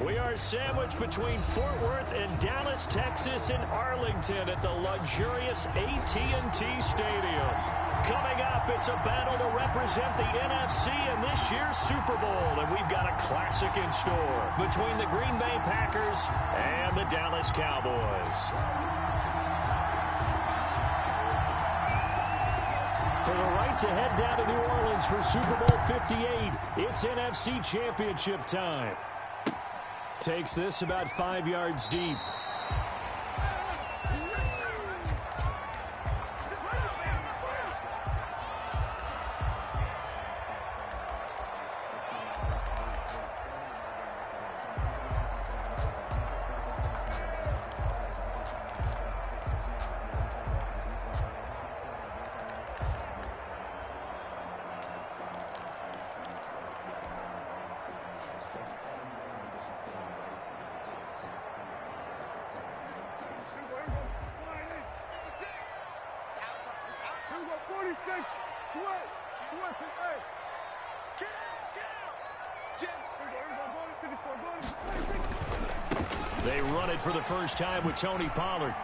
We are sandwiched between Fort Worth and Dallas, Texas, and Arlington at the luxurious AT&T Stadium. Coming up, it's a battle to represent the NFC in this year's Super Bowl, and we've got a classic in store between the Green Bay Packers and the Dallas Cowboys. For the right to head down to New Orleans for Super Bowl 58, it's NFC Championship time. Takes this about 5 yards deep. They run it for the first time with Tony Pollard.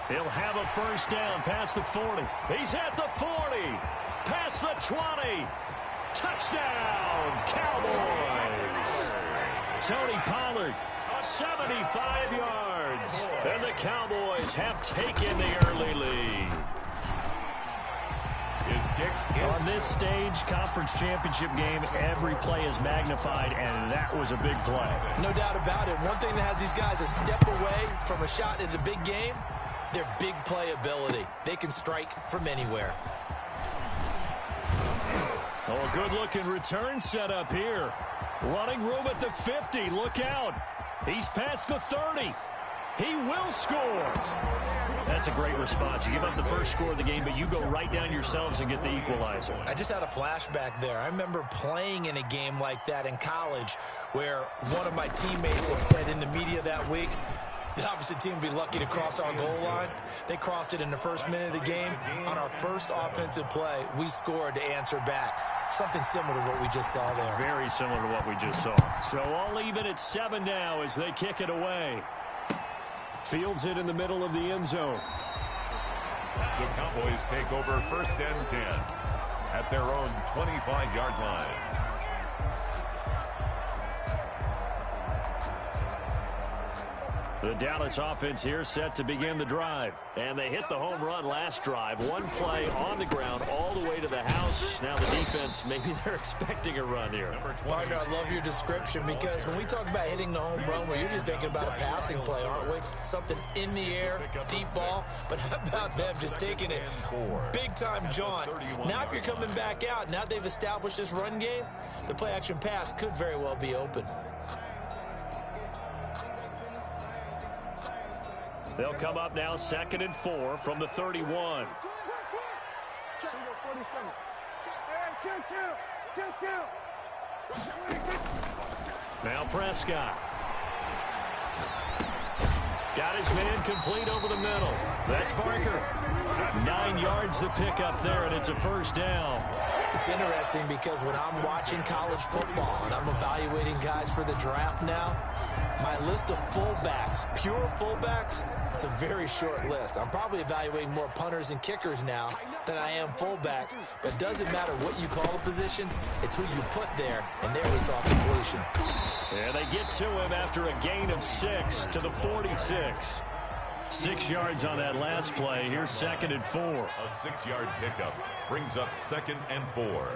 He'll have a first down past the 40. He's at the 40. Past the 20. Touchdown, Cowboys. Tony Pollard, 75 yards. And the Cowboys have taken the early lead. On this stage, conference championship game, every play is magnified, and that was a big play. No doubt about it. One thing that has these guys a step away from a shot at the big game, their big play ability. They can strike from anywhere. Oh, a good-looking return set up here. Running room at the 50. Look out. He's past the 30. He will score. That's a great response. You give up the first score of the game, but you go right down yourselves and get the equalizer. I just had a flashback there. I remember playing in a game like that in college where one of my teammates had said in the media that week, the opposite team would be lucky to cross our goal line. They crossed it in the first minute of the game. On our first offensive play, we scored to answer back. Something similar to what we just saw there. Very similar to what we just saw. So all even at 7 now as they kick it away. Fields it in the middle of the end zone. The Cowboys take over 1st and 10 at their own 25-yard line. The Dallas offense here set to begin the drive. And they hit the home run last drive. One play on the ground all the way to the house. Now the defense, maybe they're expecting a run here. Partner, I love your description because when we talk about hitting the home run, we're usually thinking about a passing play, aren't we? Something in the air, deep ball. But how about them just taking it big-time jaunt? Now if you're coming back out, now they've established this run game, the play-action pass could very well be open. They'll come up now 2nd and 4 from the 31. Now Prescott. Got his man complete over the middle. That's Parker. 9 yards to pick up there, and it's a first down. It's interesting because when I'm watching college football and I'm evaluating guys for the draft now, my list of fullbacks, pure fullbacks, it's a very short list. I'm probably evaluating more punters and kickers now than I am fullbacks. But it doesn't matter what you call a position. It's who you put there, and there we saw completion. Yeah, they get to him after a gain of 6 to the 46. 6 yards on that last play. Here's 2nd and 4. A 6-yard pickup brings up 2nd and 4.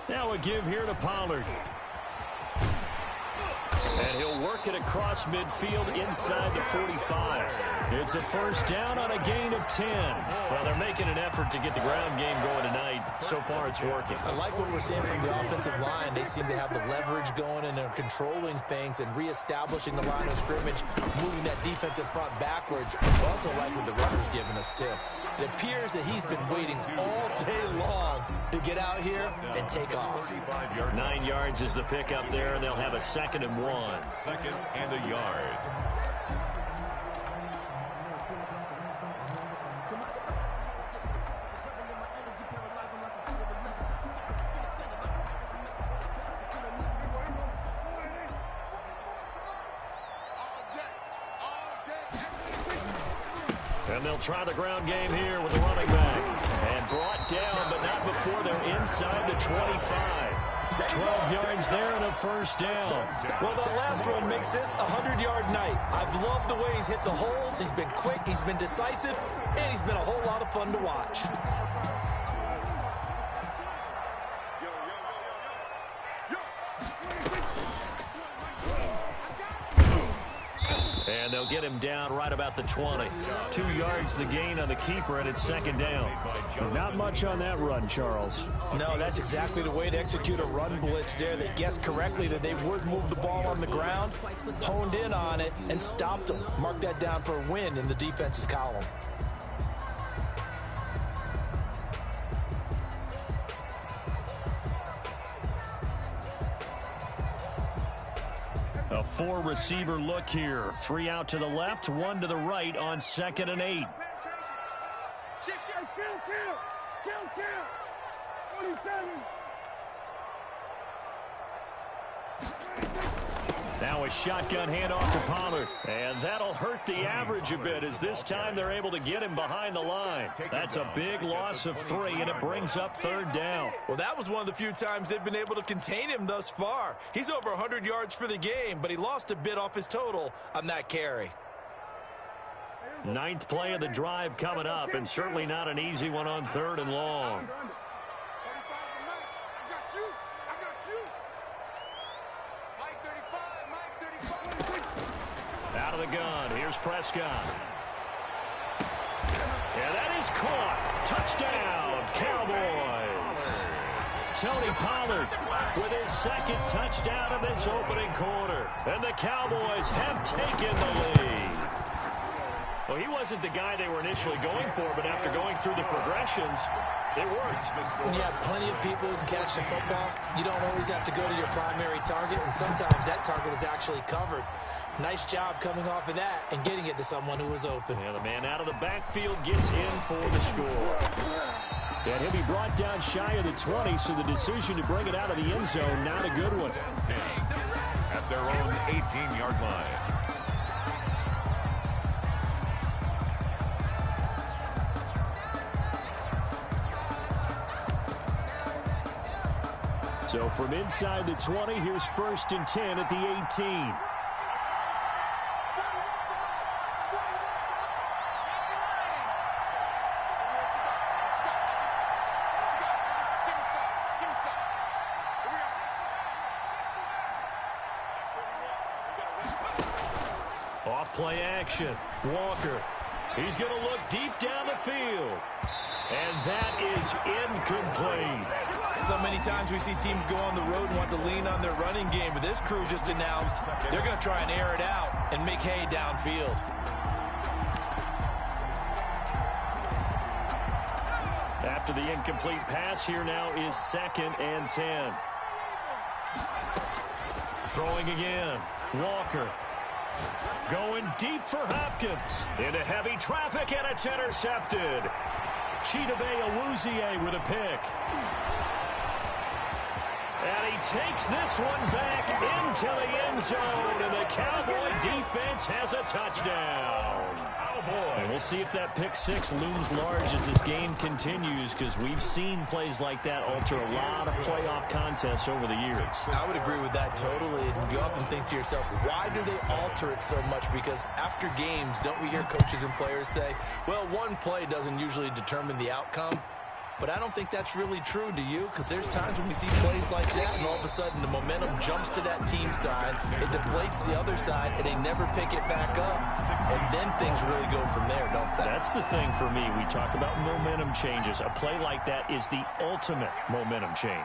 Now a give here to Pollard. And he'll work it across midfield inside the 45. It's a first down on a gain of 10. Well, they're making an effort to get the ground game going tonight. So far, it's working. I like what we're seeing from the offensive line. They seem to have the leverage going, and they're controlling things and reestablishing the line of scrimmage, moving that defensive front backwards. I also like what the runner's giving us, too. It appears that he's been waiting all day long to get out here and take off. 9 yards is the pickup there, and they'll have a 2nd and 1. 2nd and a yard. And they'll try the ground game here with the running back. And brought down, but not before they're inside the 25. 12 yards there and a first down. Well, that last run makes this a 100-yard night. I've loved the way he's hit the holes. He's been quick, he's been decisive, and he's been a whole lot of fun to watch. And they'll get him down right about the 20. 2 yards the gain on the keeper, and it's second down. Not much on that run, Charles. No, that's exactly the way to execute a run blitz there. They guessed correctly that they would move the ball on the ground, honed in on it, and stopped them. Mark that down for a win in the defense's column. A 4-receiver look here. 3 out to the left, 1 to the right on 2nd and 8. Now a shotgun handoff to Pollard. And that'll hurt the average a bit as this time they're able to get him behind the line. That's a big loss of 3, and it brings up 3rd down. Well, that was one of the few times they've been able to contain him thus far. He's over 100 yards for the game, but he lost a bit off his total on that carry. 9th play of the drive coming up, and certainly not an easy one on 3rd and long. Out of the gun, here's Prescott. And that is caught. Touchdown, Cowboys. Tony Pollard with his 2nd touchdown of this opening quarter. And the Cowboys have taken the lead. Well, he wasn't the guy they were initially going for, but after going through the progressions, it worked. When you have plenty of people who can catch the football, you don't always have to go to your primary target, and sometimes that target is actually covered. Nice job coming off of that and getting it to someone who was open. Yeah, the man out of the backfield gets in for the score. And he'll be brought down shy of the 20, so the decision to bring it out of the end zone, not a good one. At their own 18-yard line. So from inside the 20, here's 1st and 10 at the 18. Off-play action. Walker. He's going to look deep down the field. And that is incomplete. So many times we see teams go on the road and want to lean on their running game, but this crew just announced they're going to try and air it out and make hay downfield. After the incomplete pass, here now is 2nd and 10. Throwing again. Walker. Going deep for Hopkins. Into heavy traffic, and it's intercepted. Chidobe Awuzie with a pick. And he takes this one back into the end zone, and the Cowboy defense has a touchdown. And we'll see if that pick 6 looms large as this game continues, because we've seen plays like that alter a lot of playoff contests over the years. I would agree with that totally. And you often think to yourself, why do they alter it so much? Because after games, don't we hear coaches and players say, well, one play doesn't usually determine the outcome? But I don't think that's really true, do you? Because there's times when we see plays like that, and all of a sudden the momentum jumps to that team side, it deflates the other side, and they never pick it back up. And then things really go from there, don't they? That's the thing for me. We talk about momentum changes. A play like that is the ultimate momentum change.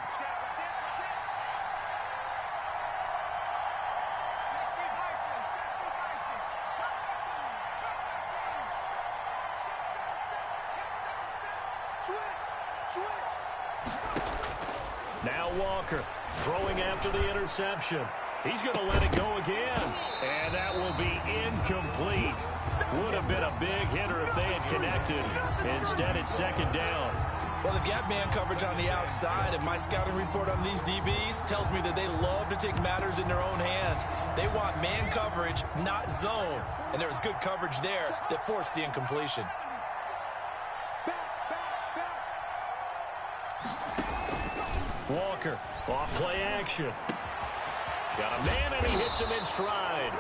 Now Walker throwing after the interception. He's going to let it go again. And that will be incomplete. Would have been a big hitter if they had connected. Instead, it's second down. Well, they've got man coverage on the outside, and my scouting report on these DBs tells me that they love to take matters in their own hands. They want man coverage, not zone. And there was good coverage there that forced the incompletion. Walker, off play action. Got a man, and he hits him in stride.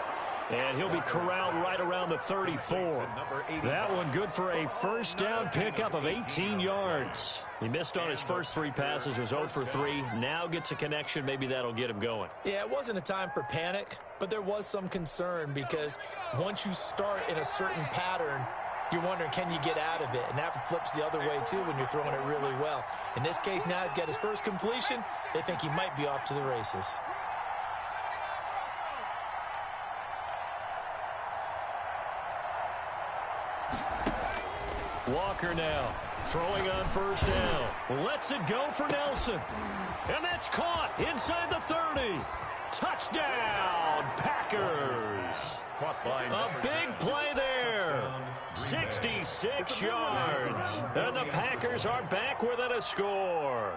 And he'll be corralled right around the 34. That one good for a first down pickup of 18 yards. He missed on his first 3 passes, was 0 for 3. Now gets a connection. Maybe that'll get him going. Yeah, it wasn't a time for panic, but there was some concern because once you start in a certain pattern, you're wondering, can you get out of it? And that flips the other way, too, when you're throwing it really well. In this case, now he's got his first completion. They think he might be off to the races. Walker now throwing on first down. Lets it go for Nelson. And that's caught inside the 30. Touchdown, Packers. A big play there. 66 yards. And the Packers are back within a score.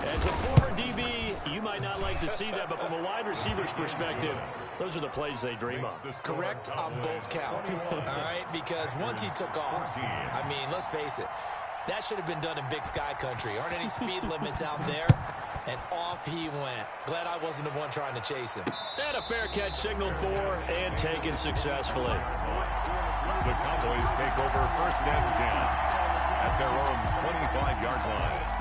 As a former DB, you might not like to see that, but from a wide receiver's perspective, those are the plays they dream of. Correct on both counts, all right? Because once he took off, I mean, let's face it, that should have been done in Big Sky country. Aren't any speed limits out there? And off he went. Glad I wasn't the one trying to chase him. And a fair catch signaled for and taken successfully. The Cowboys take over first and 10 at their own 25-yard line.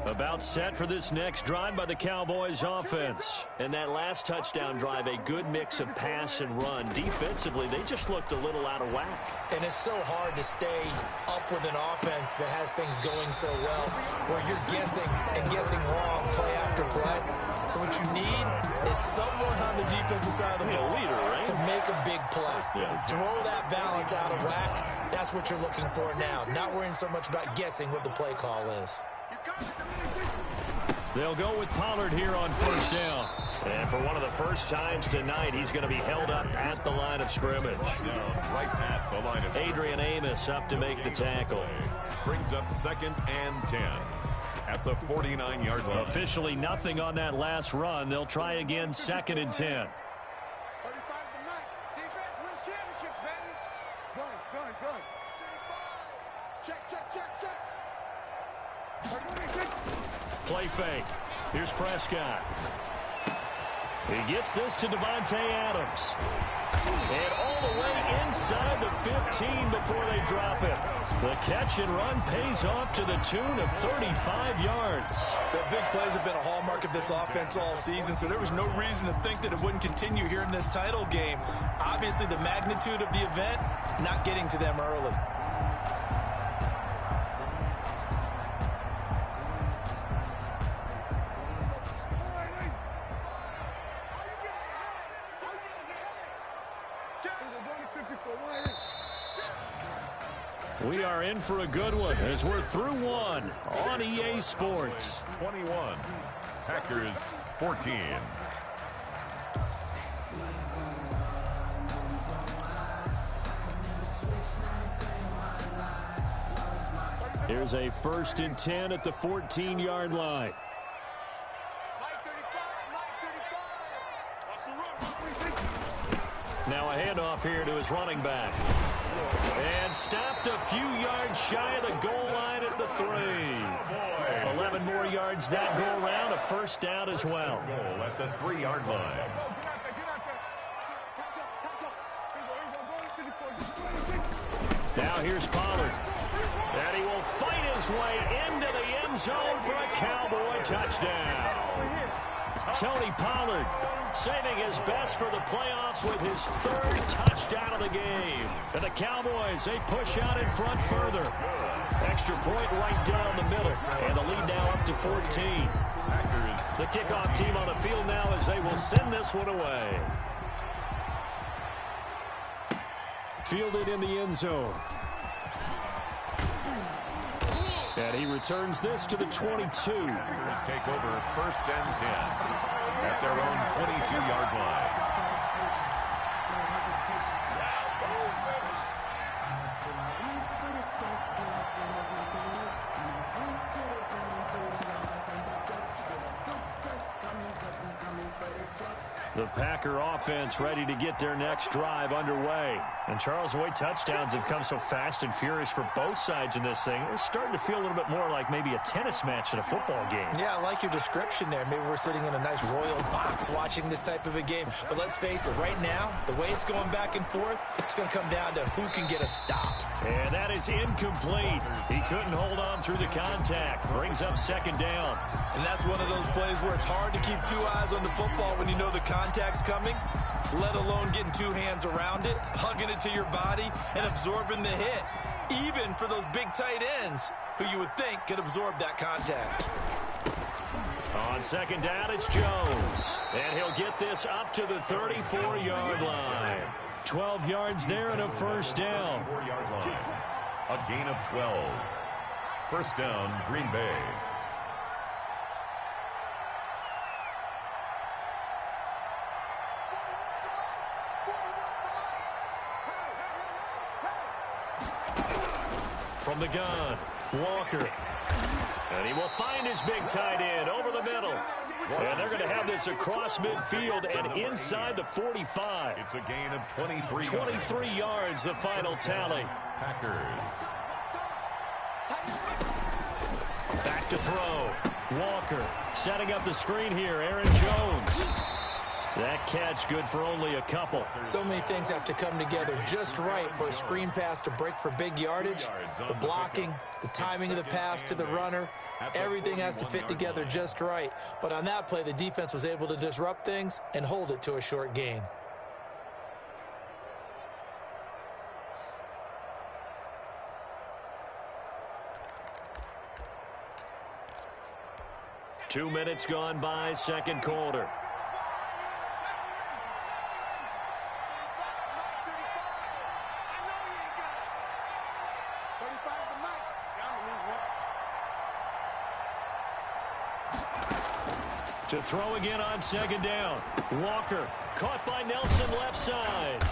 About set for this next drive by the Cowboys offense. And that last touchdown drive, a good mix of pass and run. Defensively, they just looked a little out of whack. And it's so hard to stay up with an offense that has things going so well, where you're guessing and guessing wrong play after play. So what you need is someone on the defensive side of the ball to make a big play. Throw that balance out of whack. That's what you're looking for now. Not worrying so much about guessing what the play call is. They'll go with Pollard here on first down. And for one of the first times tonight, he's going to be held up at the line of scrimmage. Right at the line of Adrian Amos up to make the tackle. Brings up second and 10 at the 49-yard line. Officially nothing on that last run. They'll try again second and 10. Play fake. Here's Prescott. He gets this to Devontae Adams. And all the way inside the 15 before they drop it. The catch and run pays off to the tune of 35 yards. The big plays have been a hallmark of this offense all season, so there was no reason to think that it wouldn't continue here in this title game. Obviously, the magnitude of the event, not getting to them early. We are in for a good one as we're through one on EA Sports. 21, Packers 14. Here's a first and 10 at the 14-yard line. Now a handoff here to his running back. And stopped a few yards shy of the goal line at the 3. 11 more yards that go around, a first down as well. Goal at the 3-yard line. Now here's Pollard. And he will fight his way into the end zone for a Cowboy touchdown. Tony Pollard saving his best for the playoffs with his 3rd touchdown of the game. And the Cowboys, they push out in front further. Extra point right down the middle. And the lead now up to 14. The kickoff team on the field now as they will send this one away. Fielded in the end zone. And he returns this to the 22. Packers take over first and 10 at their own 22-yard line. The Packer offense ready to get their next drive underway. And Charles, the way touchdowns have come so fast and furious for both sides in this thing, it's starting to feel a little bit more like maybe a tennis match in a football game. Yeah, I like your description there. Maybe we're sitting in a nice royal box watching this type of a game. But let's face it, right now, the way it's going back and forth, it's going to come down to who can get a stop. And that is incomplete. He couldn't hold on through the contact. Brings up second down. And that's one of those plays where it's hard to keep two eyes on the football when you know the contact's coming, let alone getting two hands around it, hugging it to your body, and absorbing the hit, even for those big tight ends who you would think could absorb that contact. On second down, it's Jones. And he'll get this up to the 34-yard line. 12 yards there and a first down. 4-yard line. A gain of 12. First down, Green Bay. From the gun, Walker. And he will find his big tight end over the middle. And they're going to have this across midfield and inside the 45. It's a gain of 23 23 yards, the final tally. Packers. Back to throw. Walker setting up the screen here. Aaron Jones. That catch good for only a couple. So many things have to come together just right for a screen pass to break for big yardage. The blocking, the timing of the pass to the runner, everything has to fit together just right. But on that play, the defense was able to disrupt things and hold it to a short gain. Two minutes gone by, second quarter. To throw again on second down. Walker caught by Nelson left side.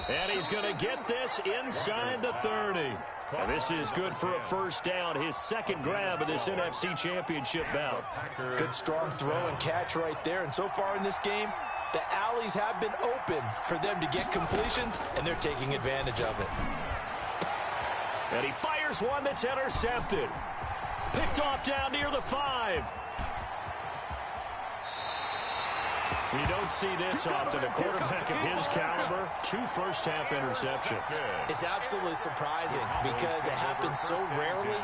And he's going to get this inside the 30. And this is good for a first down. His second grab of this NFC Championship bout. Good strong throw and catch right there. And so far in this game, the alleys have been open for them to get completions, and they're taking advantage of it. And he fires one that's intercepted. Picked off down near the 5. You don't see this often. A quarterback of his caliber, 2 first-half interceptions. It's absolutely surprising because it happens so rarely.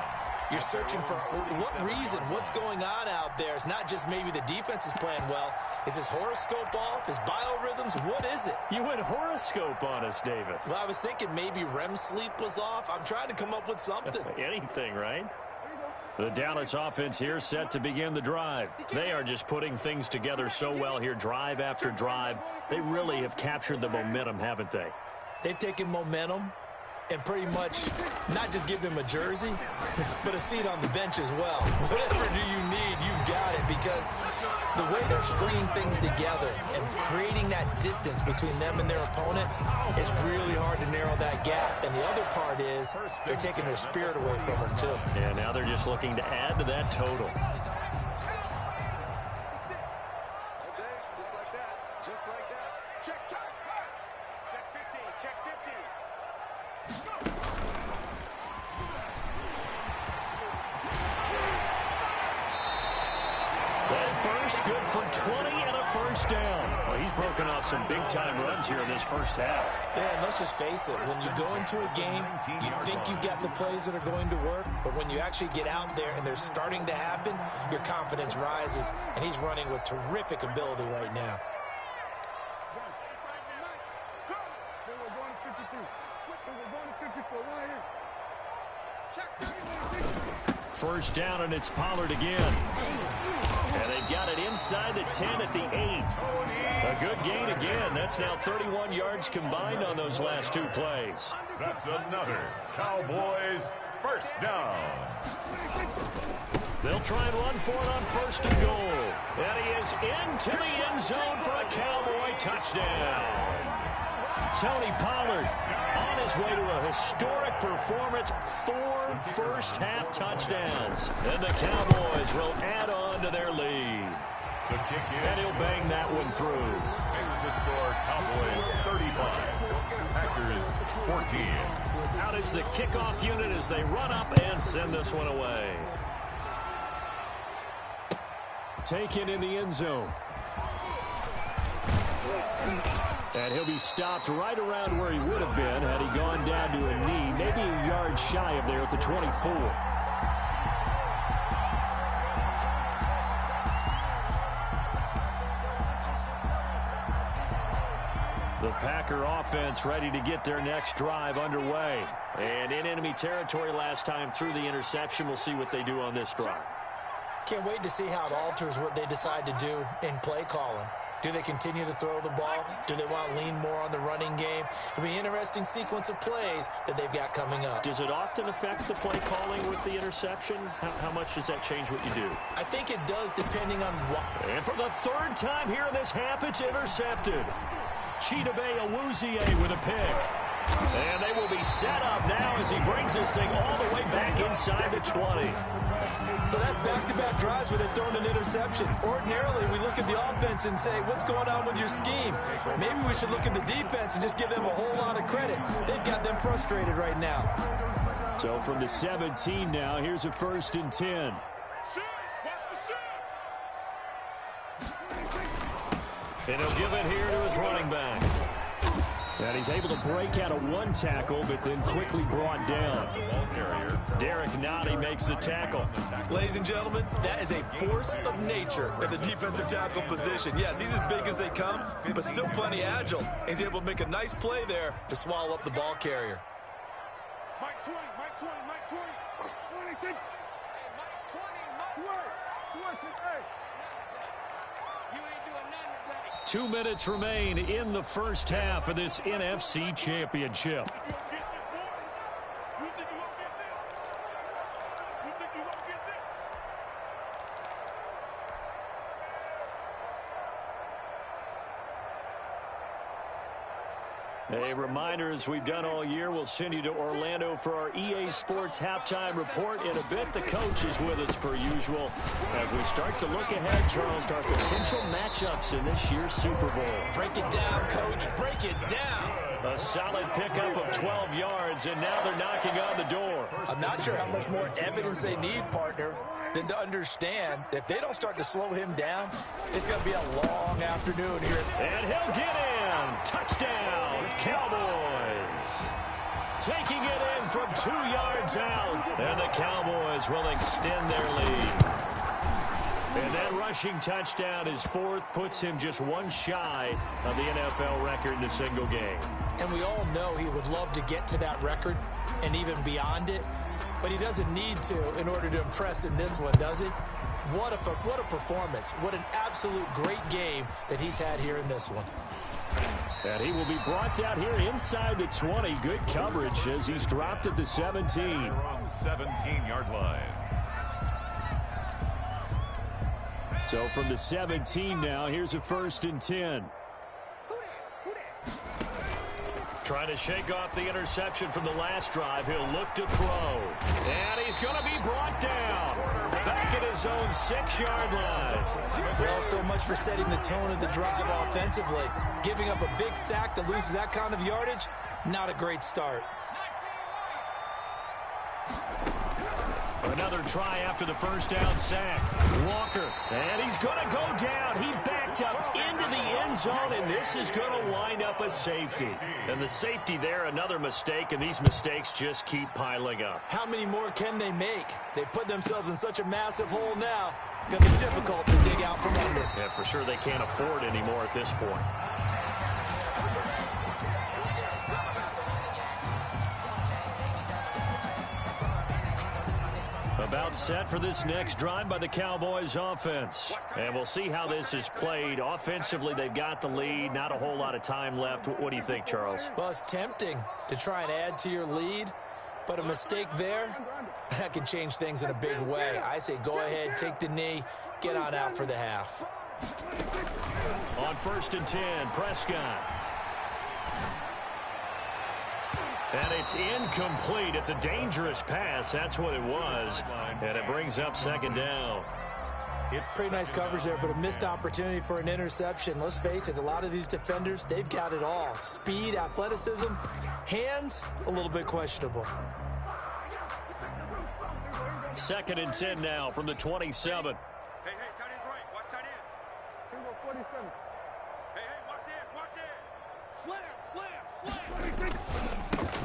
You're searching for what reason, what's going on out there. It's not just maybe the defense is playing well. Is his horoscope off? His biorhythms? What is it? You went horoscope on us, David. Well, I was thinking maybe REM sleep was off. I'm trying to come up with something. Anything, right? The Dallas offense here set to begin the drive. They are just putting things together so well here, drive after drive. They really have captured the momentum, haven't they? They've taken momentum and pretty much not just give him a jersey, but a seat on the bench as well. Whatever do you need, you've got it, because the way they're stringing things together and creating that distance between them and their opponent, it's really hard to narrow that gap. And the other part is they're taking their spirit away from them, too. Yeah, now they're just looking to add to that total. Just like that. Just like that. Check, check. Check 15. Check 15. That burst good for 20 and a first down. Well, he's broken off some big-time runs here in this first half. Yeah, and let's just face it. When you go into a game, you think you've got the plays that are going to work, but when you actually get out there and they're starting to happen, your confidence rises, and he's running with terrific ability right now. First down, and it's Pollard again. And they've got it inside the 10 at the 8. A good gain again. That's now 31 yards combined on those last 2 plays. That's another Cowboys First down. They'll try and run for it on 1st and goal. And he is into the end zone for a Cowboy touchdown. Tony Pollard on his way to a historic performance, 4 first-half touchdowns. And the Cowboys will add on to their lead. The kick in. And he'll bang that one through. Makes the score Cowboys 35. Packers 14. Out is the kickoff unit as they run up and send this one away. Taken in the end zone. And he'll be stopped right around where he would have been had he gone down to a knee, maybe a yard shy of there at the 24. The Packer offense ready to get their next drive underway. And in enemy territory last time through the interception. We'll see what they do on this drive. Can't wait to see how it alters what they decide to do in play calling. Do they continue to throw the ball? Do they want to lean more on the running game? It'll be an interesting sequence of plays that they've got coming up. Does it often affect the play calling with the interception? How much does that change what you do? I think it does depending on what. And for the 3rd time here in this half, it's intercepted. Chidobe Awuzie with a pick. And they will be set up now as he brings this thing all the way back inside the 20. So that's back-to-back drives where they've thrown an interception. Ordinarily, we look at the offense and say, what's going on with your scheme? Maybe we should look at the defense and just give them a whole lot of credit. They've got them frustrated right now. So from the 17 now, here's a 1st and 10. And he'll give it here to his running back. And he's able to break out of one tackle, but then quickly brought down. Derek Nottie makes the tackle. Ladies and gentlemen, that is a force of nature at the defensive tackle position. Yes, he's as big as they come, but still plenty agile. He's able to make a nice play there to swallow up the ball carrier. Mike 20, Mike 20, Mike 20. What do you think? Hey, Mike 20, Mike 20. Hey. You ain't doing nothing today. 2 minutes remain in the first half of this NFC Championship. A reminder, as we've done all year, we'll send you to Orlando for our EA Sports halftime report. In a bit, the coach is with us per usual as we start to look ahead, Charles, to our potential matchups in this year's Super Bowl. Break it down, Coach. Break it down. A solid pickup of 12 yards, and now they're knocking on the door. I'm not sure how much more evidence they need, partner, than to understand if they don't start to slow him down, it's going to be a long afternoon here. And he'll get in. Touchdown, Cowboys. Taking it in from 2 yards out. And the Cowboys will extend their lead. And that rushing touchdown, his 4th, puts him just one shy of the NFL record in a single game. And we all know he would love to get to that record and even beyond it. But he doesn't need to in order to impress in this one, does he? What a performance. What an absolute great game that he's had here in this one. And he will be brought down here inside the 20. Good coverage as he's dropped at the 17. On 17-yard line. So from the 17 now, here's a 1st and 10. Trying to shake off the interception from the last drive. He'll look to throw. And he's going to be brought down. Back at his own 6-yard line. Well, so much for setting the tone of the drive offensively. Giving up a big sack that loses that kind of yardage, not a great start. Another try after the first down sack. Walker, and he's going to go down. He backed up into the end zone, and this is going to wind up a safety. And the safety there, another mistake, and these mistakes just keep piling up. How many more can they make? They put themselves in such a massive hole now. Going to be difficult to dig out from under. Yeah, for sure they can't afford anymore at this point. About set for this next drive by the Cowboys offense. And we'll see how this is played. Offensively, they've got the lead. Not a whole lot of time left. What do you think, Charles? Well, it's tempting to try and add to your lead. But a mistake there, that can change things in a big way. I say go ahead, take the knee, get on out for the half. On 1st and 10, Prescott. And it's incomplete. It's a dangerous pass. That's what it was. And it brings up 2nd down. Pretty nice coverage there, but a missed opportunity for an interception. Let's face it, a lot of these defenders, they've got it all. Speed, athleticism, hands, a little bit questionable. 2nd and 10 now from the 27. Hey, tight end's right. Watch tight end. Here we go, 47. Hey, watch it. Slam.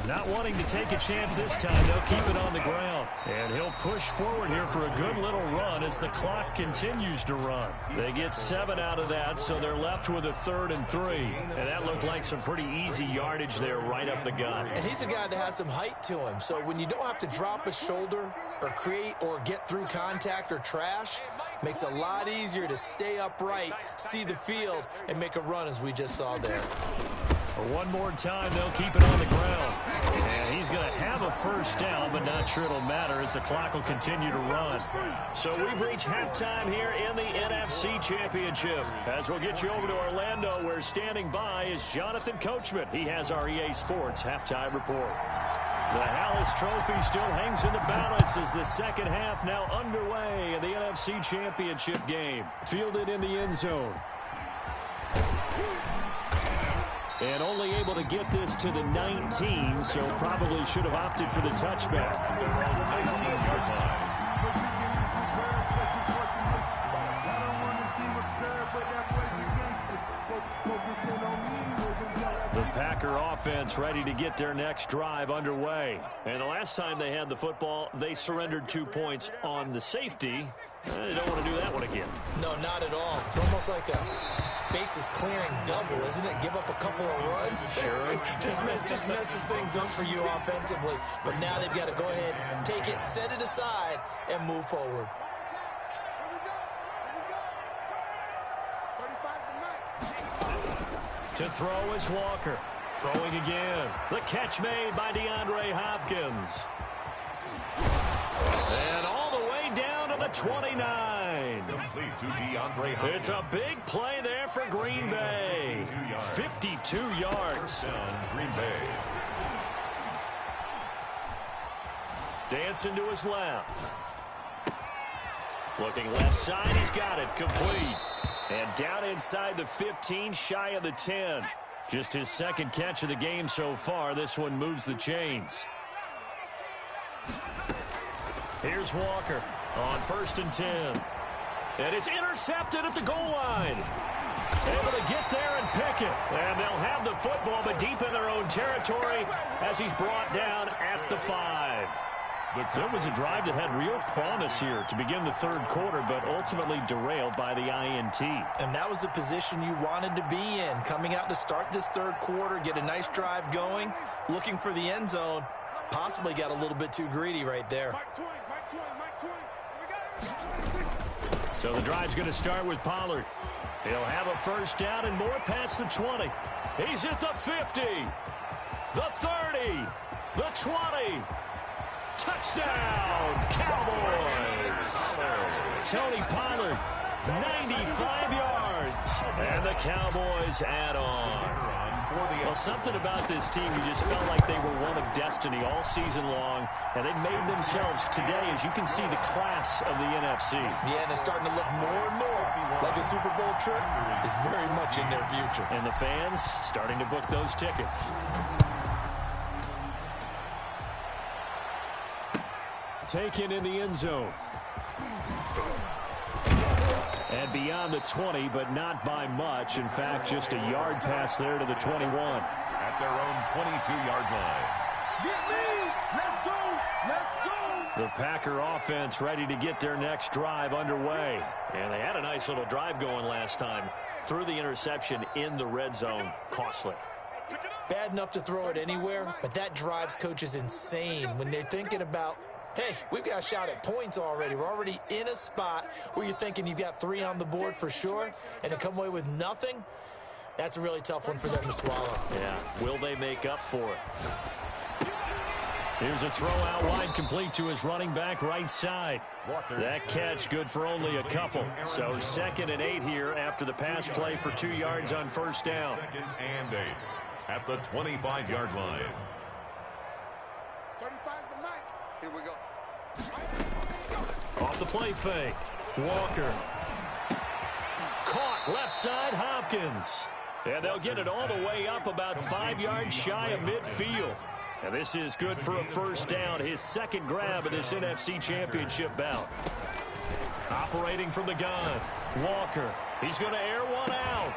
Not wanting to take a chance this time. They'll keep it on the ground. And he'll push forward here for a good little run as the clock continues to run. They get 7 out of that, so they're left with a 3rd and 3. And that looked like some pretty easy yardage there right up the gut. And he's a guy that has some height to him. So when you don't have to drop a shoulder or create or get through contact or trash, makes it a lot easier to stay upright, see the field, and make a run as we just saw there. One more time, they'll keep it on the ground. And he's going to have a 1st down, but not sure it'll matter as the clock will continue to run. So we've reached halftime here in the NFC Championship. As we'll get you over to Orlando, where standing by is Jonathan Coachman. He has our EA Sports halftime report. The Hallis Trophy still hangs in the balance as the 2nd half now underway in the NFC Championship game. Fielded in the end zone. And only able to get this to the 19, so probably should have opted for the touchback. The Packer offense ready to get their next drive underway. And the last time they had the football, they surrendered 2 points on the safety. They don't want to do that one again. No, not at all. It's almost like a bases clearing double, isn't it? Give up a couple of runs. Sure. just messes things up for you offensively. But now they've got to go ahead, take it, set it aside, and move forward. To throw is Walker. Throwing again. The catch made by DeAndre Hopkins. And all the way down to the 29. Complete to DeAndre Hopkins. It's a big play there for Green Bay. 52 yards. Green Bay. Dancing to his left. Looking left side, he's got it. Complete. And down inside the 15, shy of the 10. Just his 2nd catch of the game so far. This one moves the chains. Here's Walker on 1st and 10. And it's intercepted at the goal line. Able to get there and pick it. And they'll have the football, but deep in their own territory as he's brought down at the 5. So it was a drive that had real promise here to begin the 3rd quarter, but ultimately derailed by the INT. And that was the position you wanted to be in. Coming out to start this 3rd quarter, get a nice drive going, looking for the end zone. Possibly got a little bit too greedy right there. So the drive's going to start with Pollard. He'll have a 1st down and more past the 20. He's at the 50, the 30, the 20. Touchdown, Cowboys! Tony Pollard, 95 yards. And the Cowboys add on. Well, something about this team, you just felt like they were one of destiny all season long. And they made themselves today, as you can see, the class of the NFC. Yeah, and it's starting to look more and more like a Super Bowl trip is very much in their future. And the fans starting to book those tickets. Taken in the end zone. And beyond the 20, but not by much. In fact, just a yard pass there to the 21. At their own 22-yard line. Get me! Let's go! Let's go! The Packer offense ready to get their next drive underway. And they had a nice little drive going last time. Threw the interception in the red zone. Costly. Bad enough to throw it anywhere, but that drives coaches insane when they're thinking about, hey, we've got a shot at points already. We're already in a spot where you're thinking you've got 3 on the board for sure, and to come away with nothing, that's a really tough one for them to swallow. Yeah, will they make up for it? Here's a throw out wide, complete to his running back right side. That catch good for only a couple. So 2nd and 8 here after the pass play for 2 yards on first down. 2nd and 8 at the 25-yard line. 35's the mic. Here we go. Off the play fake. Walker. Caught left side, Hopkins. And they'll get it all the way up about 5 yards shy of midfield. And this is good for a first down, his 2nd grab of this NFC Championship bout. Operating from the gun, Walker. He's going to air one out.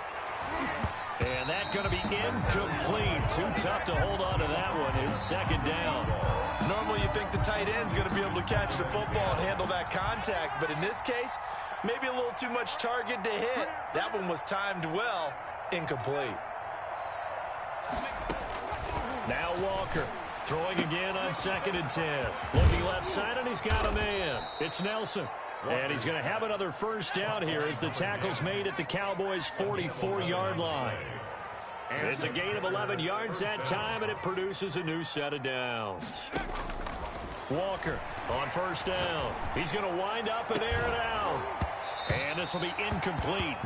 And that's going to be incomplete. Too tough to hold on to that one. It's 2nd down. Normally you think the tight end's going to be able to catch the football and handle that contact, but in this case, maybe a little too much target to hit. That one was timed well. Incomplete. Now Walker throwing again on 2nd and 10. Looking left side, and he's got a man. It's Nelson. And he's going to have another first down here as the tackle's made at the Cowboys' 44-yard line. It's a gain of 11 yards that time, and it produces a new set of downs. Walker on first down. He's going to wind up and air it out. And this will be incomplete.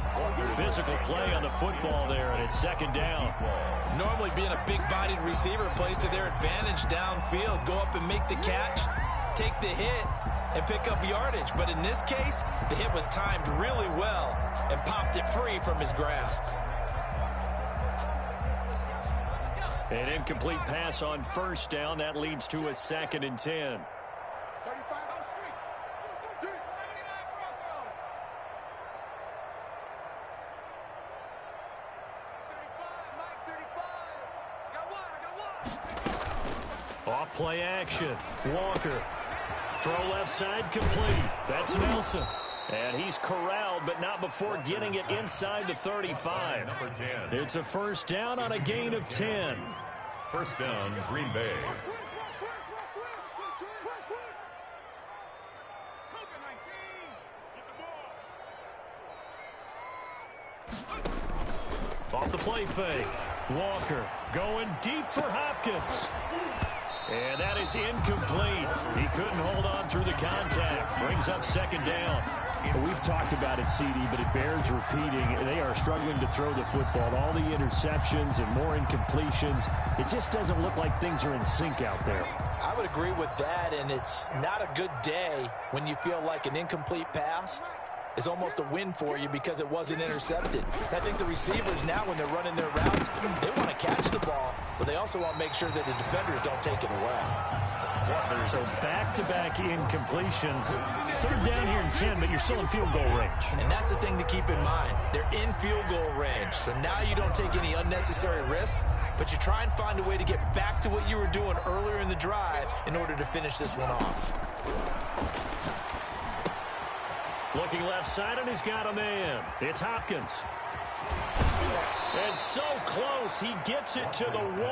Physical play on the football there, and it's 2nd down. Normally being a big-bodied receiver plays to their advantage downfield. Go up and make the catch, take the hit, and pick up yardage. But in this case, the hit was timed really well and popped it free from his grasp. An incomplete pass on first down. That leads to a 2nd and 10. 35. Off play action. Walker. Throw left side complete. That's Nelson. And he's corralled, but not before getting it inside the 35. It's a first down on a gain of 10. First down, Green Bay. Off the play fake. Walker going deep for Hopkins. And that is incomplete. He couldn't hold on through the contact. Brings up 2nd down. We've talked about it, CD, but it bears repeating. They are struggling to throw the football. All the interceptions and more incompletions. It just doesn't look like things are in sync out there. I would agree with that, and it's not a good day when you feel like an incomplete pass is almost a win for you because it wasn't intercepted. I think the receivers now, when they're running their routes, they want to catch the ball, but they also want to make sure that the defenders don't take it away. So back-to-back incompletions. 3rd down here in 10, but you're still in field goal range. And that's the thing to keep in mind. They're in field goal range, so now you don't take any unnecessary risks, but you try and find a way to get back to what you were doing earlier in the drive in order to finish this one off. Looking left side, and he's got a man. It's Hopkins. And so close, he gets it to the 1.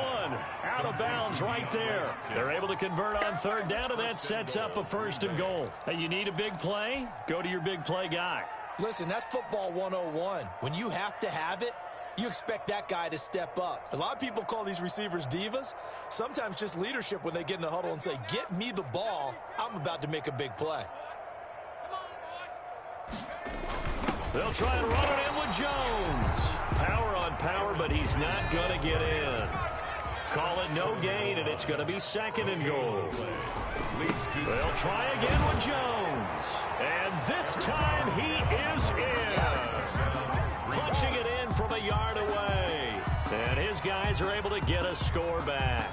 Out of bounds right there. They're able to convert on 3rd down, and that sets up a 1st and goal. Hey, you need a big play? Go to your big play guy. Listen, that's football 101. When you have to have it, you expect that guy to step up. A lot of people call these receivers divas. Sometimes just leadership when they get in the huddle and say, get me the ball. I'm about to make a big play. They'll try and run it in with Jones. Power on power, but he's not going to get in. Call it no gain, and it's going to be 2nd and goal. They'll try again with Jones. And this time he is in. Yes. Punching it in from a yard away. And his guys are able to get a score back.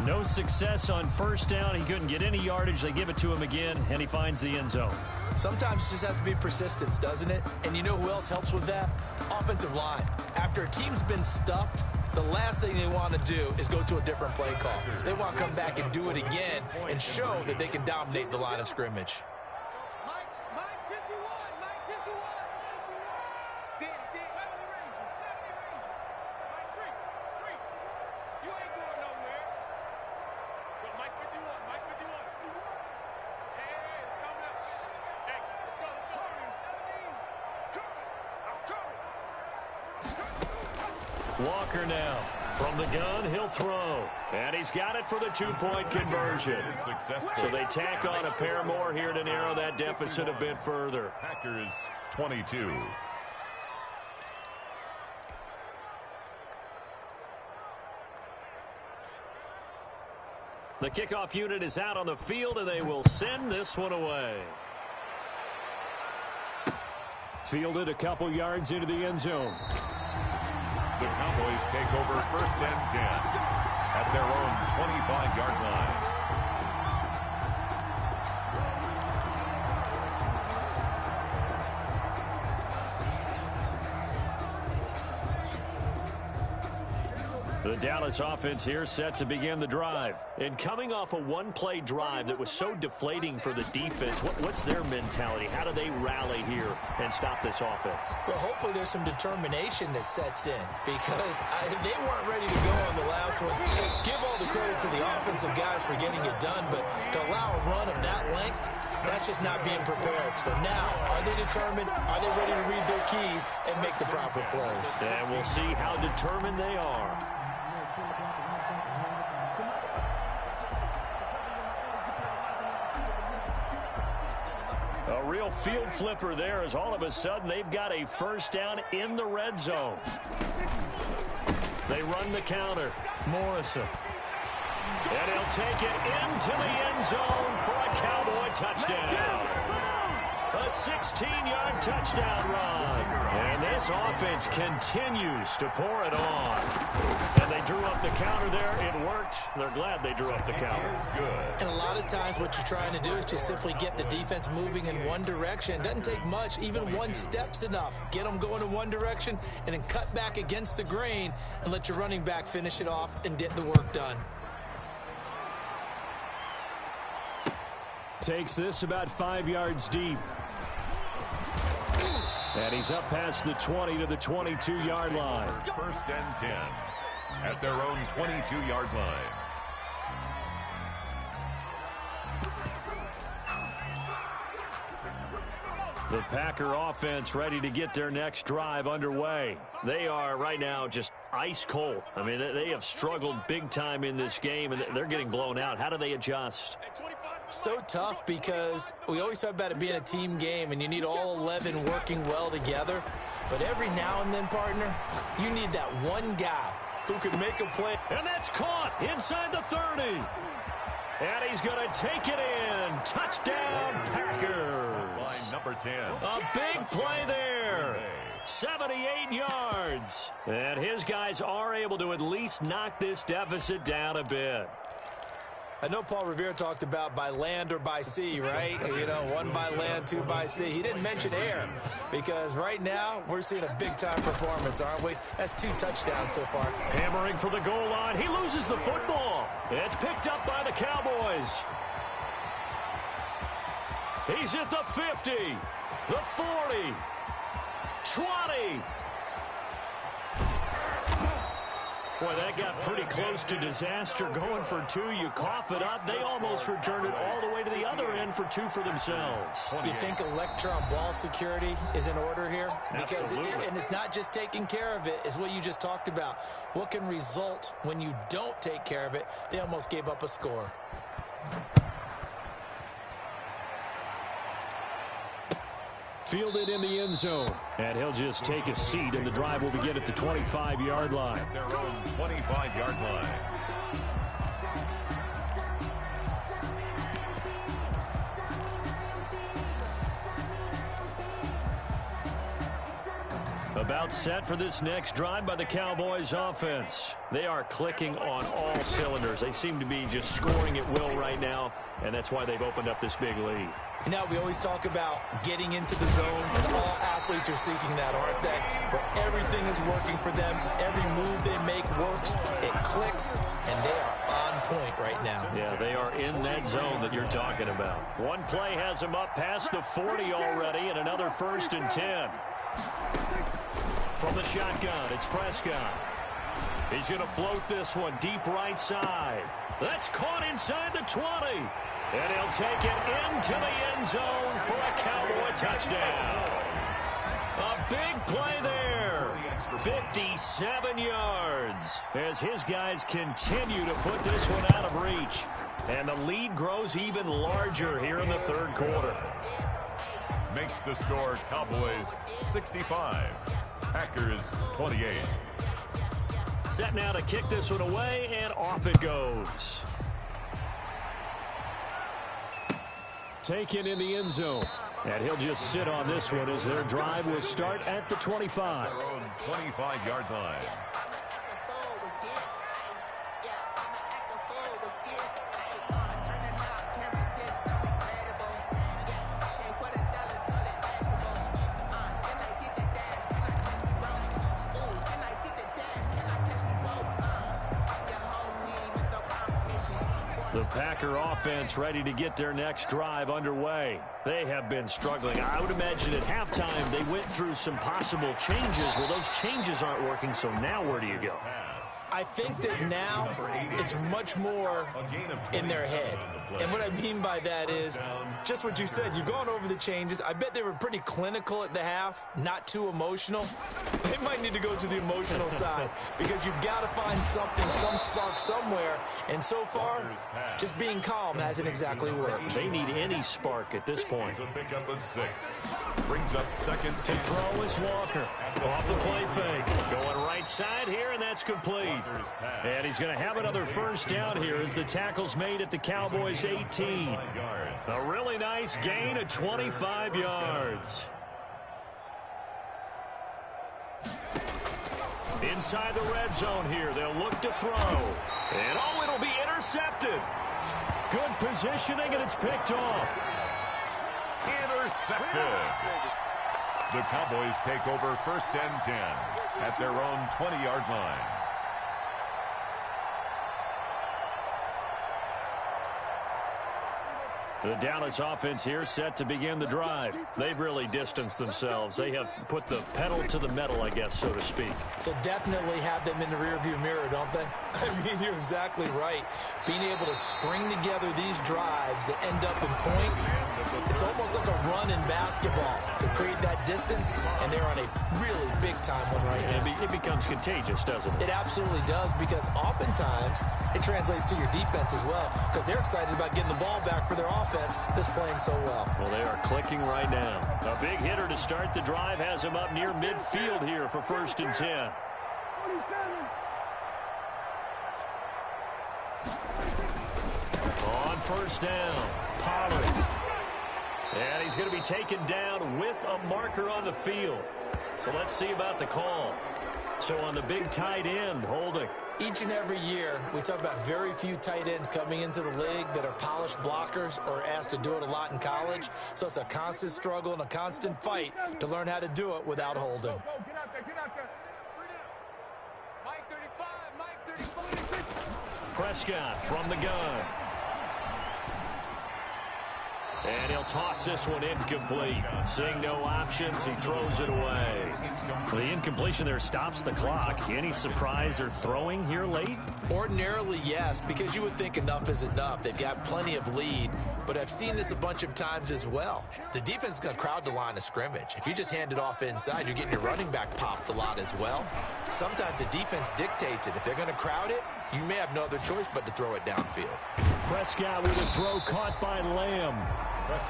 No success on first down. He couldn't get any yardage. They give it to him again, and he finds the end zone. Sometimes it just has to be persistence, doesn't it? And you know who else helps with that? Offensive line. After a team's been stuffed, the last thing they want to do is go to a different play call. They want to come back and do it again and show that they can dominate the line of scrimmage. Mike 51, Mike 51. Dig. 70 range, 70 range. Mike street. You ain't going nowhere. Go, Mike 51, Mike 51. Hey, it's coming up. Hey, let's go. 17. Coming. I'm coming. Walker now From the gun, he'll throw. And he's got it for the two-point conversion. So they tack on a pair more here to narrow that deficit a bit further. Packers 22. The kickoff unit is out on the field, and they will send this one away. Fielded a couple yards into the end zone. The Cowboys take over 1st and 10 at their own 25-yard line. The Dallas offense here set to begin the drive. And coming off a one-play drive that was so deflating for the defense, what's their mentality? How do they rally here and stop this offense? Well, hopefully there's some determination that sets in because they weren't ready to go on the last one. Give all the credit to the offensive guys for getting it done, but to allow a run of that length, that's just not being prepared. So now, are they determined? Are they ready to read their keys and make the proper plays? And we'll see how determined they are. A real field flipper there as all of a sudden they've got a first down in the red zone. They run the counter. Morrison. And he'll take it into the end zone for a Cowboy touchdown. A 16-yard touchdown run. And this offense continues to pour it on. And they drew up the counter there. It worked. They're glad they drew up the counter. Good. And a lot of times what you're trying to do is just simply get the defense moving in one direction. Doesn't take much. Even one step's enough. Get them going in one direction and then cut back against the grain and let your running back finish it off and get the work done. Takes this about 5 yards deep. And he's up past the 20 to the 22-yard line. 1st and 10 at their own 22-yard line. The Packer offense ready to get their next drive underway. They are right now just ice cold. I mean, they have struggled big time in this game, and they're getting blown out. How do they adjust? So tough because we always talk about it being a team game and you need all 11 working well together. But every now and then, partner, you need that one guy who can make a play. And that's caught inside the 30. And he's going to take it in. Touchdown, Packers. Line number 10. A big play there. 78 yards. And his guys are able to at least knock this deficit down a bit. I know Paul Revere talked about by land or by sea, right? You know, one by land, two by sea. He didn't mention air because right now we're seeing a big-time performance, aren't we? That's 2 touchdowns so far. Hammering for the goal line. He loses the football. It's picked up by the Cowboys. He's at the 50, the 40, 20. Boy, that got pretty close to disaster. Going for 2, you cough it up. They almost returned it all the way to the other end for 2 for themselves. You think electron ball security is in order here? Because and it's not just taking care of it, it's what you just talked about. What can result when you don't take care of it? They almost gave up a score. Fielded in the end zone. And he'll just take a seat, and the drive will begin at the 25-yard line. At their own 25-yard line. About set for this next drive by the Cowboys offense. They are clicking on all cylinders. They seem to be just scoring at will right now, and that's why they've opened up this big lead. You know, we always talk about getting into the zone, and all athletes are seeking that, aren't they? Where everything is working for them, every move they make works, it clicks, and they are on point right now. Yeah, they are in that zone that you're talking about. One play has them up past the 40 already, and another 1st and 10. From the shotgun, it's Prescott. He's going to float this one deep right side. That's caught inside the 20. And he'll take it into the end zone for a Cowboy touchdown. A big play there. 57 yards as his guys continue to put this one out of reach. And the lead grows even larger here in the third quarter. Makes the score Cowboys 65, Packers 28. Set now to kick this one away, and off it goes. Taken in the end zone. And he'll just sit on this one as their drive will start at the 25. Their own 25-yard line. The Packer offense ready to get their next drive underway. They have been struggling. I would imagine at halftime they went through some possible changes. Well, those changes aren't working, so now where do you go? I think that now it's much more in their head. And what I mean by that is just what you said. You've gone over the changes. I bet they were pretty clinical at the half, not too emotional. They might need to go to the emotional side because you've got to find something, some spark somewhere. And so far, just being calm hasn't exactly worked. They need any spark at this point. A pickup of 6. Brings up second. To throw is Walker. Off the play fake. Going right side here, and that's complete. And he's going to have another first down here as the tackle's made at the Cowboys 18. A really nice gain of 25 yards. Inside the red zone here, they'll look to throw. And oh, it'll be intercepted. Good positioning, and it's picked off. Intercepted. The Cowboys take over first and 10 at their own 20-yard line. The Dallas offense here set to begin the drive. They've really distanced themselves. They have put the pedal to the metal, I guess, so to speak. So definitely have them in the rearview mirror, don't they? I mean, you're exactly right. Being able to string together these drives that end up in points, it's almost like a run in basketball to create that distance, and they're on a really big-time one right now. It becomes contagious, doesn't it? It absolutely does, because oftentimes it translates to your defense as well, because they're excited about getting the ball back for their offense that's playing so well. Well, they are clicking right now. A big hitter to start the drive has him up near midfield here for first and 10. On first down, Pollard. And he's going to be taken down with a marker on the field. So let's see about the call. So on the big tight end, holding. Each and every year, we talk about very few tight ends coming into the league that are polished blockers or asked to do it a lot in college. So it's a constant struggle and a constant fight to learn how to do it without holding. Go, get out there, get out there. Mike 35, Mike 35. Prescott from the gun. And he'll toss this one incomplete. Seeing no options, he throws it away. The incompletion there stops the clock. Any surprise they're throwing here late? Ordinarily, yes, because you would think enough is enough. They've got plenty of lead, but I've seen this a bunch of times as well. The defense is going to crowd the line of scrimmage. If you just hand it off inside, you're getting your running back popped a lot as well. Sometimes the defense dictates it. If they're going to crowd it, you may have no other choice but to throw it downfield. Prescott with a throw caught by Lamb.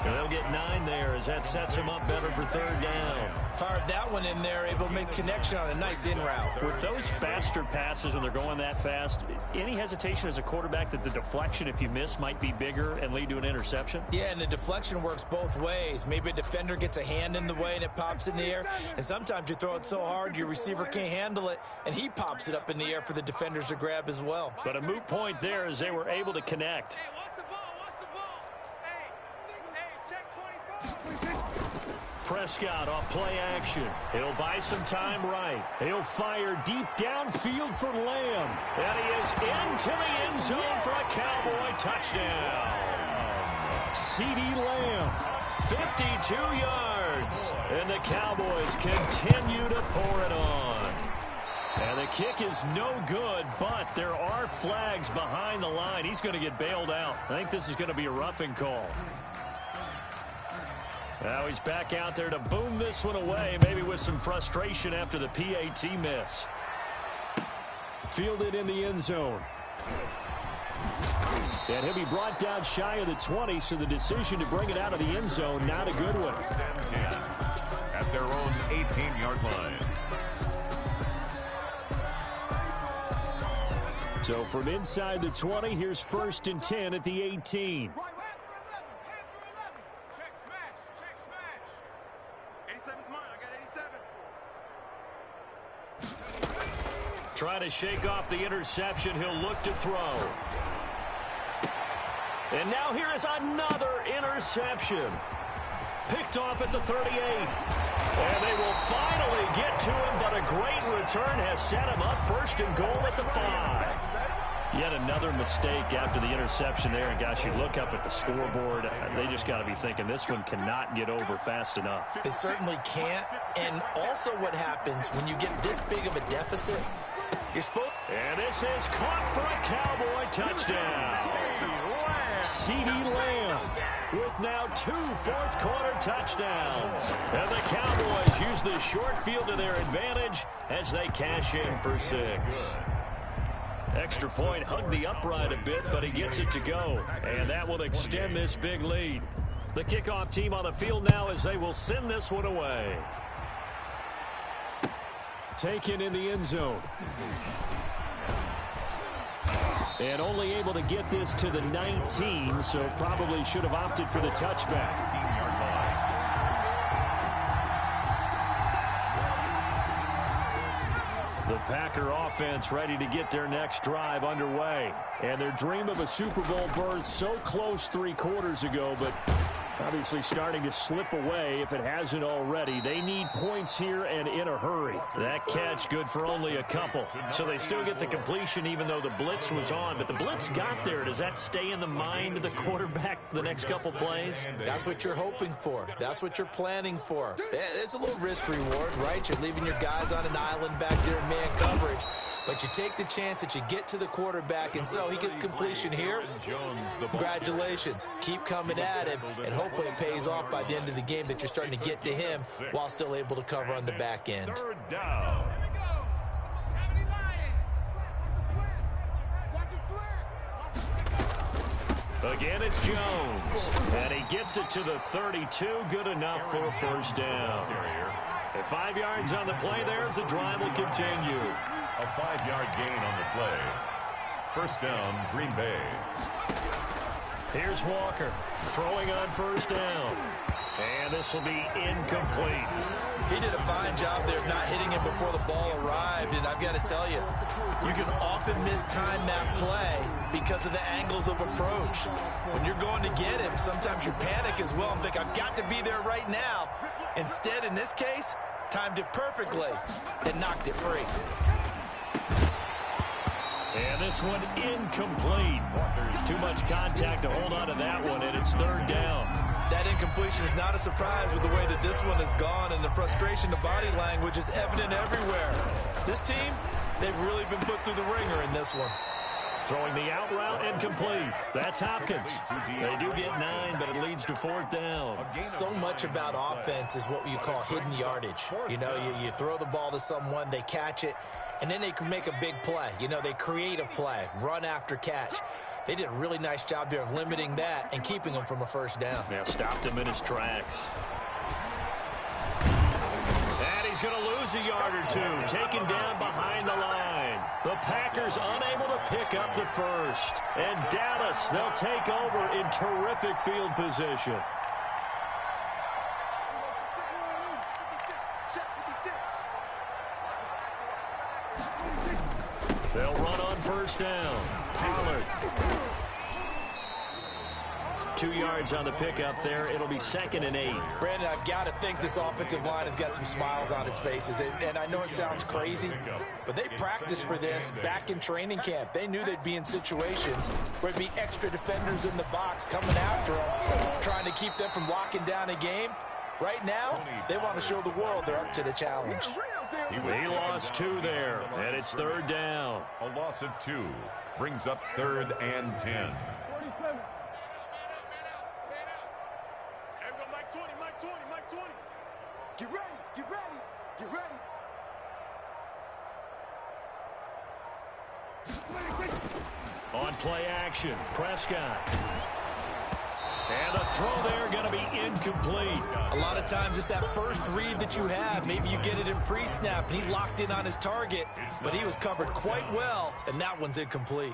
And they'll get 9 there as that sets him up better for third down. Fired that one in there, able to make connection on a nice in route. With those faster passes, when they're going that fast, any hesitation as a quarterback that the deflection, if you miss, might be bigger and lead to an interception? Yeah, and the deflection works both ways. Maybe a defender gets a hand in the way and it pops in the air. And sometimes you throw it so hard your receiver can't handle it, and he pops it up in the air for the defenders to grab as well. But a moot point there as they were able to connect. Hey, what's the ball? What's the ball? Hey, check 25. Prescott off play action. He'll buy some time right. He'll fire deep downfield for Lamb. And he is into the end zone for a Cowboy touchdown. CeeDee Lamb, 52 yards. And the Cowboys continue to pour it on. And the kick is no good, but there are flags behind the line. He's going to get bailed out. I think this is going to be a roughing call. Now he's back out there to boom this one away, maybe with some frustration after the PAT miss. Fielded in the end zone. And he'll be brought down shy of the 20, so the decision to bring it out of the end zone, not a good one. At their own 18-yard line. So from inside the 20, here's 1st and 10 at the 18. Trying to shake off the interception. He'll look to throw. And now here is another interception. Picked off at the 38. And they will finally get to him, but a great return has set him up 1st and goal at the 5. Yet another mistake after the interception there. And, gosh, you look up at the scoreboard. They just got to be thinking this one cannot get over fast enough. It certainly can't. And also what happens when you get this big of a deficit, you're supposed... And this is caught for a Cowboy touchdown. CeeDee Lamb with now 2 fourth-quarter touchdowns. And the Cowboys use the short field to their advantage as they cash in for 6. Extra point hugged the upright a bit, but he gets it to go. And that will extend this big lead. The kickoff team on the field now as they will send this one away. Taken in the end zone. And only able to get this to the 19, so probably should have opted for the touchback. The Packer offense ready to get their next drive underway. And their dream of a Super Bowl berth so close 3 quarters ago, but obviously starting to slip away if it hasn't already. They need points here and in a hurry. That catch good for only a couple. So they still get the completion even though the blitz was on. But the blitz got there. Does that stay in the mind of the quarterback the next couple plays? That's what you're hoping for. That's what you're planning for. It's a little risk reward, right? You're leaving your guys on an island back there in man coverage. But you take the chance that you get to the quarterback, and so he gets completion here. Congratulations. Keep coming at him, and hopefully it pays off by the end of the game that you're starting to get to him while still able to cover on the back end. 3rd down. Again, it's Jones. And he gets it to the 32. Good enough for a 1st down. And 5 yards on the play there as the drive will continue. A 5-yard gain on the play. 1st down, Green Bay. Here's Walker throwing on 1st down. And this will be incomplete. He did a fine job there of not hitting him before the ball arrived. And I've got to tell you, you can often mistime that play because of the angles of approach. When you're going to get him, sometimes you panic as well and think, I've got to be there right now. Instead, in this case, timed it perfectly and knocked it free. And this one incomplete. Too much contact to hold on to that one, and it's 3rd down. That incompletion is not a surprise with the way that this one has gone, and the frustration of body language is evident everywhere. This team, they've really been put through the ringer in this one. Throwing the out route and complete. That's Hopkins. They do get 9, but it leads to 4th down. So much about offense is what you call hidden yardage. You know, you throw the ball to someone, they catch it, and then they can make a big play. You know, they create a play, run after catch. They did a really nice job there of limiting that and keeping him from a 1st down. Yeah, stopped him in his tracks. And he's going to lose a yard or 2, taken down behind the line. The Packers unable to pick up the 1st. And Dallas, they'll take over in terrific field position. They'll run on 1st down. Pollard. 2 yards on the pickup there. It'll be 2nd and 8. Brandon, I've got to think this offensive line has got some smiles on its faces. And I know it sounds crazy, but they practiced for this back in training camp. They knew they'd be in situations where there'd be extra defenders in the box coming after them, trying to keep them from locking down a game. Right now, they want to show the world they're up to the challenge. He lost 2 there, and it's 3rd down. A loss of 2 brings up 3rd and 10. 20, Mike 20, Mike 20. Get ready, get ready, get ready. On play action, Prescott. And the throw there going to be incomplete. A lot of times it's that first read that you have. Maybe you get it in pre-snap, and he locked in on his target, but he was covered quite well, and that one's incomplete.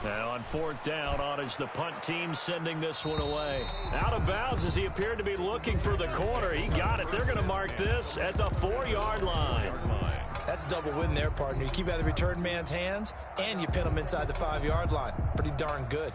Now on fourth down, on is the punt team sending this one away. Out of bounds as he appeared to be looking for the corner. He got it. They're going to mark this at the 4-yard line. That's double win there, partner. You keep out of the return man's hands, and you pin him inside the 5-yard line. Pretty darn good.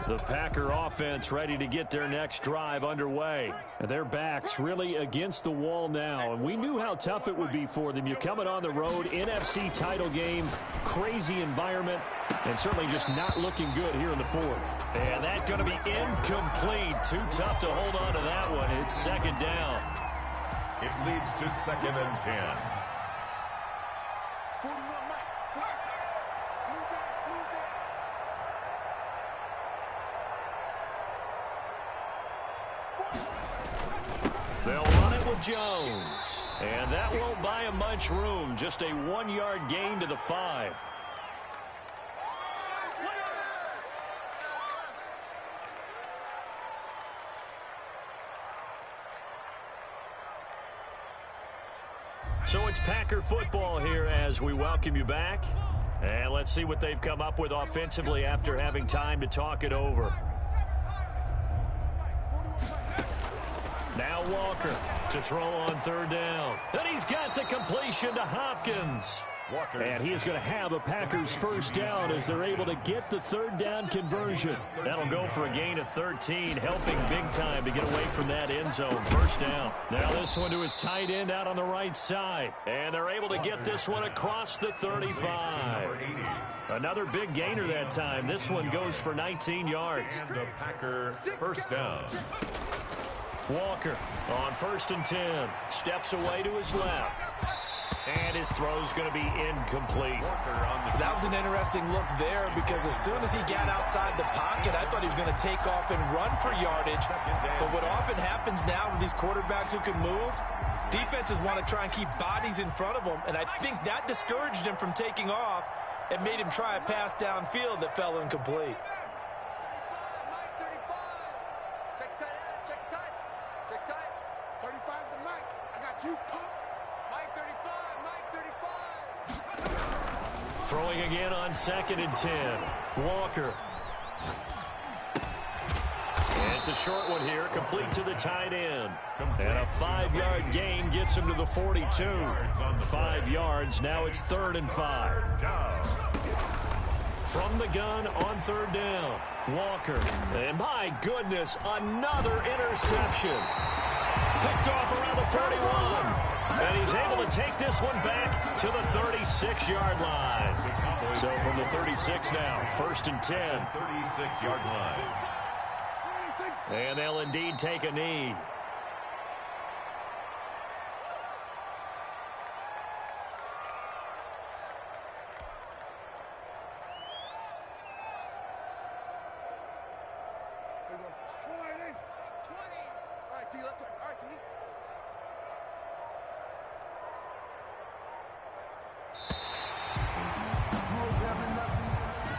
The Packer offense ready to get their next drive underway. And their backs really against the wall now. And we knew how tough it would be for them. You're coming on the road, NFC title game, crazy environment, and certainly just not looking good here in the fourth. And that's going to be incomplete. Too tough to hold on to that one. It's second down. It leads to 2nd and 10. 41, Mike. Move that, move that. They'll run it with Jones. And that won't buy him much room. Just a 1-yard gain to the 5. So it's Packer football here as we welcome you back. And let's see what they've come up with offensively after having time to talk it over. Now Walker to throw on third down. And he's got the completion to Hopkins. And he is going to have a Packers first down as they're able to get the third down conversion. That'll go for a gain of 13, helping big time to get away from that end zone. First down. Now this one to his tight end out on the right side. And they're able to get this one across the 35. Another big gainer that time. This one goes for 19 yards. And the Packer first down. Walker on 1st and 10. Steps away to his left. And his throw's going to be incomplete. That was an interesting look there because as soon as he got outside the pocket, I thought he was going to take off and run for yardage. But what often happens now with these quarterbacks who can move, defenses want to try and keep bodies in front of them. And I think that discouraged him from taking off and made him try a pass downfield that fell incomplete. Mike 35. Check tight, check tight, check tight. 35's the Mike. I got you, pump. Mike 35, Mike 35. Throwing again on 2nd and 10. Walker. And it's a short one here, complete to the tight end. And a 5-yard gain gets him to the 42. 5 yards, now it's 3rd and 5. From the gun on third down. Walker. And my goodness, another interception. Picked off around the 41. And he's able to take this one back to the 36-yard line. So from the 36 now, 1st and 10. 36-yard line. And they'll indeed take a knee. All right, T, let's go. All right, T.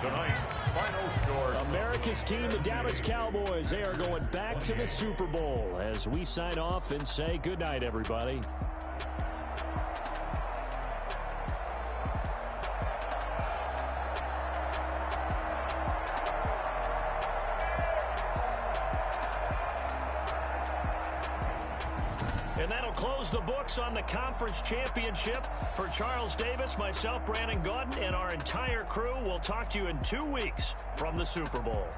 Tonight's final score. America's team, the Dallas Cowboys, they are going back to the Super Bowl as we sign off and say goodnight, everybody. And that'll close the books on the conference championship. For Charles Davis, myself, Brandon Gaudin, and our entire crew, we'll talk to you in 2 weeks from the Super Bowl.